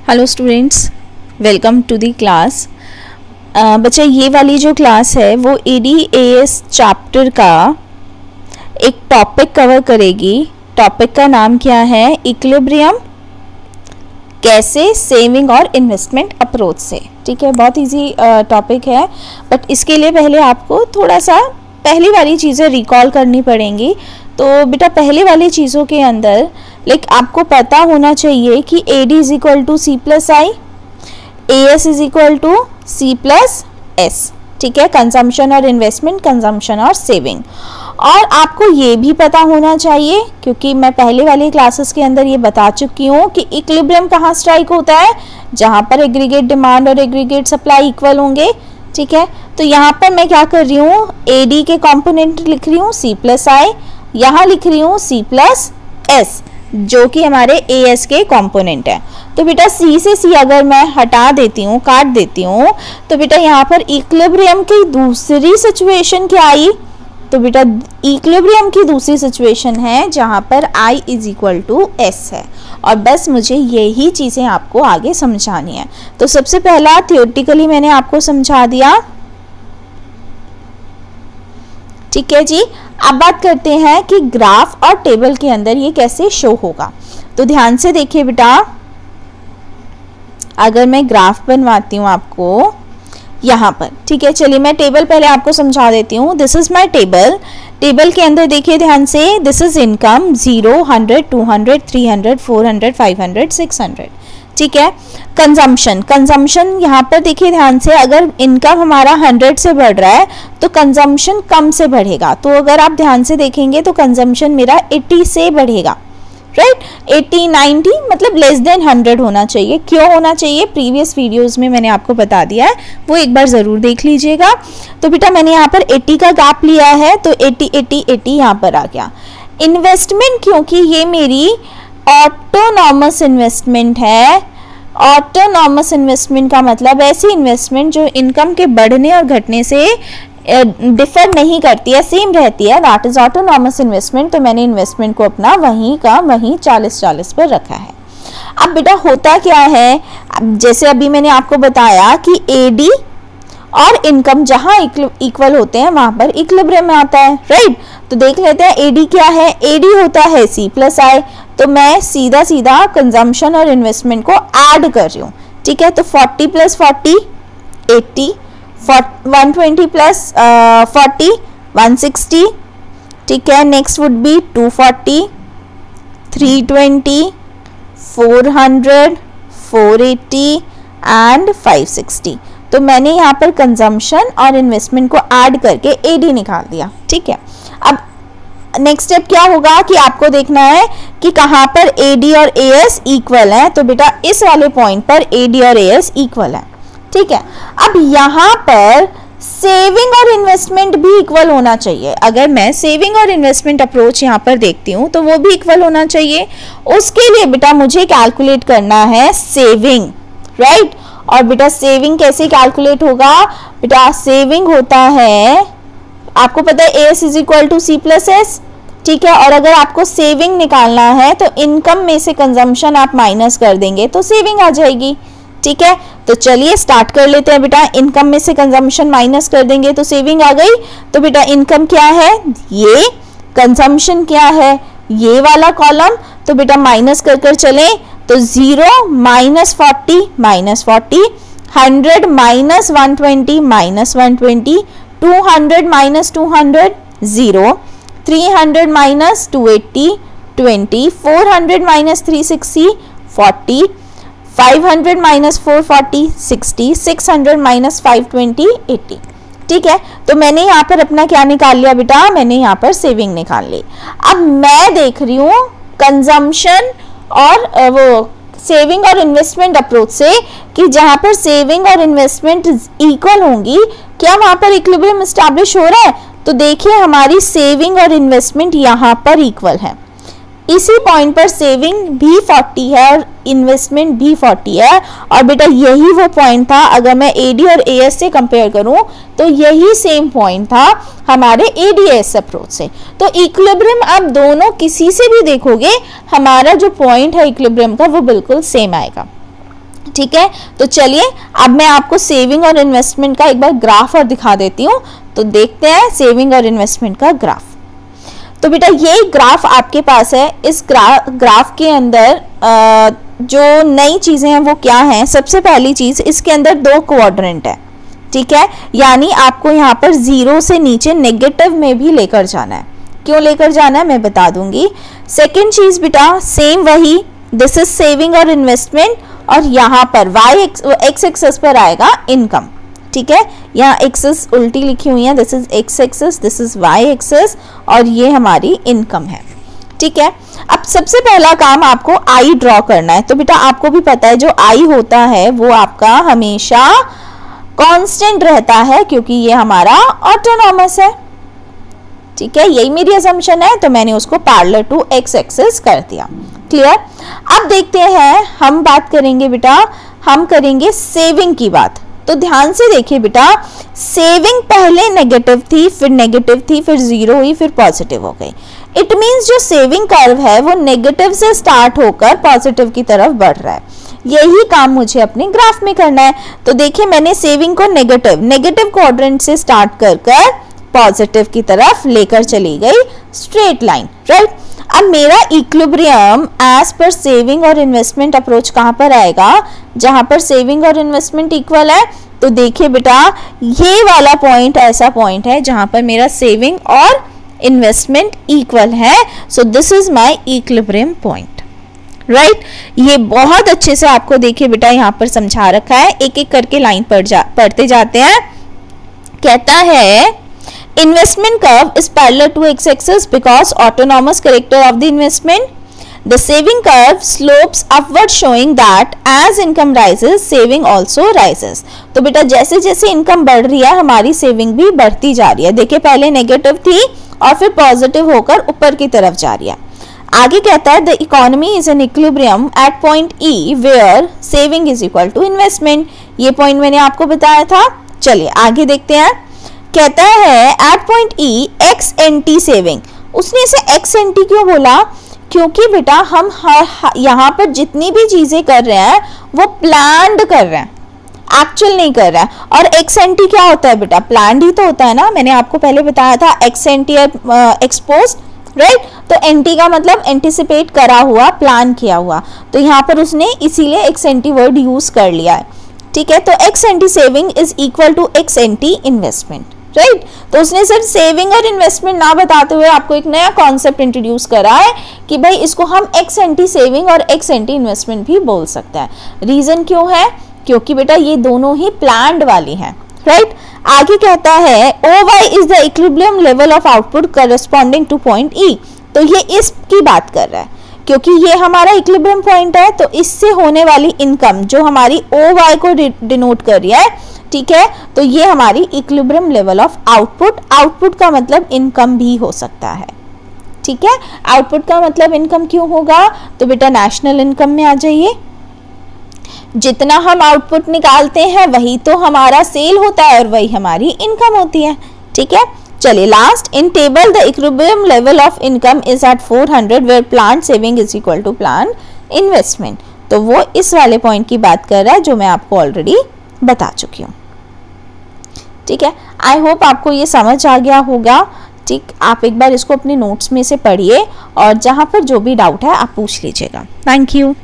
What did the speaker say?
Hello students, welcome to the class. बच्चा ये वाली जो क्लास है वो ADAS चैप्टर का एक टॉपिक कवर करेगी। टॉपिक का नाम क्या है? इक्विलिब्रियम, कैसे सेविंग और इन्वेस्टमेंट अप्रोच से। ठीक है, बहुत इजी टॉपिक है, बट इसके लिए पहले आपको थोड़ा सा पहली वाली चीज़ें रिकॉल करनी पड़ेंगी। तो बेटा पहले वाली चीज़ों के अंदर आपको पता होना चाहिए कि AD is equal to C plus I, AS is equal to C plus S। ठीक है, कंजम्पशन और इन्वेस्टमेंट, कंजम्पशन और सेविंग। और आपको ये भी पता होना चाहिए, क्योंकि मैं पहले वाली क्लासेस के अंदर ये बता चुकी हूँ कि इक्विलिब्रियम कहाँ स्ट्राइक होता है, जहाँ पर एग्रीगेट डिमांड और एग्रीगेट सप्लाई इक्वल होंगे। ठीक है, तो यहाँ पर मैं क्या कर रही हूँ, AD के कंपोनेंट लिख रही हूँ C प्लस आई, यहाँ लिख रही हूँ C प्लस S, जो कि हमारे AS के कंपोनेंट है। तो बेटा C से C अगर मैं हटा देती हूँ, काट देती हूँ, तो बेटा यहाँ पर इक्विलिब्रियम की दूसरी सिचुएशन क्या आई? तो बेटा इक्विलिब्रियम की दूसरी सिचुएशन है जहाँ पर I is equal to S है। और बस मुझे यही चीज़ें आपको आगे समझानी है। तो सबसे पहला थियोरेटिकली मैंने आपको समझा दिया। ठीक है जी, अब बात करते हैं कि ग्राफ और टेबल के अंदर ये कैसे शो होगा। तो ध्यान से देखिए बेटा, अगर मैं ग्राफ बनवाती हूँ आपको यहाँ पर, ठीक है, चलिए मैं टेबल पहले आपको समझा देती हूँ। This is my table. Table के अंदर देखिए ध्यान से, दिस इज इनकम 0, 100, 200, 300, 400, 500, 600। ठीक है, कंजम्पशन यहाँ पर देखिए ध्यान से, अगर इनकम हमारा 100 से बढ़ रहा है तो कंजम्पशन कम से बढ़ेगा। तो अगर आप ध्यान से देखेंगे तो कंजम्पशन मेरा 80 से बढ़ेगा, राइट। 80, 90 मतलब लेस देन 100 होना चाहिए। क्यों होना चाहिए? प्रीवियस वीडियोस में मैंने आपको बता दिया है, वो एक बार ज़रूर देख लीजिएगा। तो बेटा मैंने यहाँ पर 80 का गैप लिया है, तो 80, 80, 80 यहाँ पर आ गया। इन्वेस्टमेंट, क्योंकि ये मेरी ऑटोनॉमस इन्वेस्टमेंट है। ऑटोनॉमस इन्वेस्टमेंट का मतलब ऐसी इन्वेस्टमेंट जो इनकम के बढ़ने और घटने से डिफर नहीं करती है, सेम रहती है, दैट इज ऑटोनॉमस इन्वेस्टमेंट। तो मैंने इन्वेस्टमेंट को अपना वहीं का वहीं 40-40 पर रखा है। अब बेटा होता क्या है, जैसे अभी मैंने आपको बताया कि AD और इनकम जहां इक्वल होते हैं वहां पर इक्विलिब्रियम में आता है, राइट। तो देख लेते हैं AD क्या है। AD होता है C प्लस आई, तो मैं सीधा सीधा कंजम्पशन और इन्वेस्टमेंट को ऐड कर रही हूँ। ठीक है, तो 40 प्लस 40 80, 120 प्लस 40 160। ठीक है, नेक्स्ट वुड बी 240, 320, 400, 480 एंड 560। तो मैंने यहाँ पर कंजम्पशन और इन्वेस्टमेंट को ऐड करके AD निकाल दिया। ठीक है, अब नेक्स्ट स्टेप क्या होगा कि आपको देखना है कि कहाँ पर AD और AS इक्वल है। तो बेटा इस वाले पॉइंट पर AD और AS इक्वल है। ठीक है, अब यहाँ पर सेविंग और इन्वेस्टमेंट भी इक्वल होना चाहिए। अगर मैं सेविंग और इन्वेस्टमेंट अप्रोच यहाँ पर देखती हूँ तो वो भी इक्वल होना चाहिए। उसके लिए बेटा मुझे कैलकुलेट करना है सेविंग, राइट। और बेटा सेविंग कैसे कैलकुलेट होगा? बेटा सेविंग होता है, आपको पता है AS is equal to C plus S। ठीक है, और अगर आपको सेविंग निकालना है तो इनकम में से कंजम्पशन आप माइनस कर देंगे तो सेविंग आ जाएगी। ठीक है, तो चलिए स्टार्ट कर लेते हैं बेटा। इनकम में से कंजम्पशन माइनस कर देंगे तो सेविंग आ गई। तो बेटा इनकम क्या है ये, कंजम्पशन क्या है ये वाला कॉलम। तो बेटा माइनस कर कर चलें तो 0 minus 40 minus 40, 100 minus 120 minus 120, 200 minus 200 0, 300 minus 280 20, 400 minus 360 40, 500 minus 440 60, 600 minus 520 80। ठीक है, तो मैंने यहाँ पर अपना क्या निकाल लिया बेटा, मैंने यहाँ पर सेविंग निकाल ली। अब मैं देख रही हूँ कंजम्पशन और वो सेविंग और इन्वेस्टमेंट अप्रोच से कि जहाँ पर सेविंग और इन्वेस्टमेंट इक्वल होंगी, क्या वहाँ पर इक्विलिब्रियम एस्टैब्लिश हो रहा है? तो देखिए हमारी सेविंग और इन्वेस्टमेंट यहाँ पर इक्वल है। इसी पॉइंट पर सेविंग भी 40 है और इन्वेस्टमेंट भी 40 है। और बेटा यही वो पॉइंट था, अगर मैं AD और AS से कंपेयर करूं तो यही सेम पॉइंट था हमारे ADAS अप्रोच से। तो इक्विलिब्रियम अब दोनों किसी से भी देखोगे हमारा जो पॉइंट है इक्विलिब्रियम का वो बिल्कुल सेम आएगा। ठीक है, तो चलिए अब मैं आपको सेविंग और इन्वेस्टमेंट का एक बार ग्राफ और दिखा देती हूँ। तो देखते हैं सेविंग और इन्वेस्टमेंट का ग्राफ। तो बेटा ये ग्राफ आपके पास है। इस ग्राफ के अंदर जो नई चीज़ें हैं वो क्या हैं। सबसे पहली चीज़, इसके अंदर 2 क्वाड्रेंट है, ठीक है, यानी आपको यहाँ पर 0 से नीचे नेगेटिव में भी लेकर जाना है। क्यों लेकर जाना है मैं बता दूंगी। सेकेंड चीज़ बेटा सेम वही, दिस इज सेविंग और इन्वेस्टमेंट, और यहाँ पर एक्स एक्सेस पर आएगा इनकम, ठीक है। यहाँ एक्सेस उल्टी लिखी हुई है, this is X axis, this is Y axis, और ये हमारी इनकम है, ठीक है। अब सबसे पहला काम आपको आई ड्रॉ करना है। तो बेटा आपको भी पता है जो आई होता है वो आपका हमेशा कांस्टेंट रहता है, क्योंकि ये हमारा ऑटोनॉमस है, ठीक है। यही मेरी असम्पशन है, तो मैंने उसको पैरेलल टू एक्स एक्सिस कर दिया। क्लियर। अब देखते हैं, हम बात करेंगे बेटा, हम करेंगे सेविंग की बात। तो ध्यान से देखिए बेटा, सेविंग पहले नेगेटिव थी, फिर नेगेटिव थी, फिर 0 हुई, फिर पॉजिटिव हो गई। इट मींस जो सेविंग कर्व है वो नेगेटिव से स्टार्ट होकर पॉजिटिव की तरफ बढ़ रहा है। यही काम मुझे अपने ग्राफ में करना है। तो देखिए मैंने सेविंग को नेगेटिव क्वाड्रेंट से स्टार्ट कर पॉजिटिव की तरफ लेकर चली गई स्ट्रेट लाइन, राइट। अब मेरा इक्विलिब्रियम एज पर सेविंग और इन्वेस्टमेंट अप्रोच कहां पर आएगा, जहां पर सेविंग और इन्वेस्टमेंट इक्वल है। तो देखिए बेटा ये वाला पॉइंट ऐसा पॉइंट है जहां पर मेरा सेविंग और इन्वेस्टमेंट इक्वल है। So this is my equilibrium point, right. ये बहुत अच्छे से आपको देखिए बेटा यहाँ पर समझा रखा है, एक एक करके लाइन पढ़ते जाते हैं। कहता है investment curve is parallel to x-axis because autonomous character of the investment. The saving curve slopes upward showing that as income rises, saving also rises. तो बेटा जैसे जैसे इनकम बढ़ रही है हमारी सेविंग भी बढ़ती जा रही है। देखिए पहले नेगेटिव थी और फिर पॉजिटिव होकर ऊपर की तरफ जा रही है। आगे कहता है the economy is an equilibrium at point E where saving is equal to investment. ये पॉइंट मैंने आपको बताया था। चलिए आगे देखते हैं। कहता है at point E ex ante saving. उसने इसे एक्स एन टी क्यों बोला, क्योंकि बेटा हम यहाँ पर जितनी भी चीजें कर रहे हैं वो प्लान्ड कर रहे हैं, एक्चुअल नहीं कर रहा है। और एक्स एन टी क्या होता है बेटा, प्लान्ड ही तो होता है ना। मैंने आपको पहले बताया था ex ante ex post, right. तो एन टी का मतलब एंटिसिपेट करा हुआ, प्लान किया हुआ। तो यहाँ पर उसने इसीलिए ex ante word use कर लिया है, ठीक है। तो ex ante saving is equal to ex ante investment, right. तो उसने सिर्फ सेविंग और इन्वेस्टमेंट ना बताते हुए आपको एक नया कॉन्सेप्ट इंट्रोड्यूस करा है कि भाई इसको हम एक्स एन टी सेविंग और एक्स एन टी इन्वेस्टमेंट भी बोल सकते हैं। रीजन क्यों है, क्योंकि बेटा ये दोनों ही प्लान्ड वाली हैं, राइट। आगे कहता है O Y is the equilibrium level of output corresponding to point E. तो ये इसकी बात कर रहा है, क्योंकि ये हमारा इक्विलिब्रियम पॉइंट है। तो इससे होने वाली इनकम जो हमारी ओ वाई को डिनोट कर रही है, ठीक है। तो ये हमारी equilibrium level of output, output का मतलब इनकम भी हो सकता है, ठीक है। आउटपुट का मतलब इनकम क्यों होगा, तो बेटा नेशनल इनकम में आ जाइए। जितना हम आउटपुट निकालते हैं वही तो हमारा सेल होता है और वही हमारी इनकम होती है, ठीक है। चलिए last in table the equilibrium level of income is at 400 where plan saving is equal to plan investment. तो वो इस वाले पॉइंट की बात कर रहा है जो मैं आपको ऑलरेडी बता चुकी हूँ, ठीक है। आई होप आपको ये समझ आ गया होगा, ठीक। आप एक बार इसको अपने नोट्स में से पढ़िए और जहाँ पर जो भी डाउट है आप पूछ लीजिएगा। Thank you.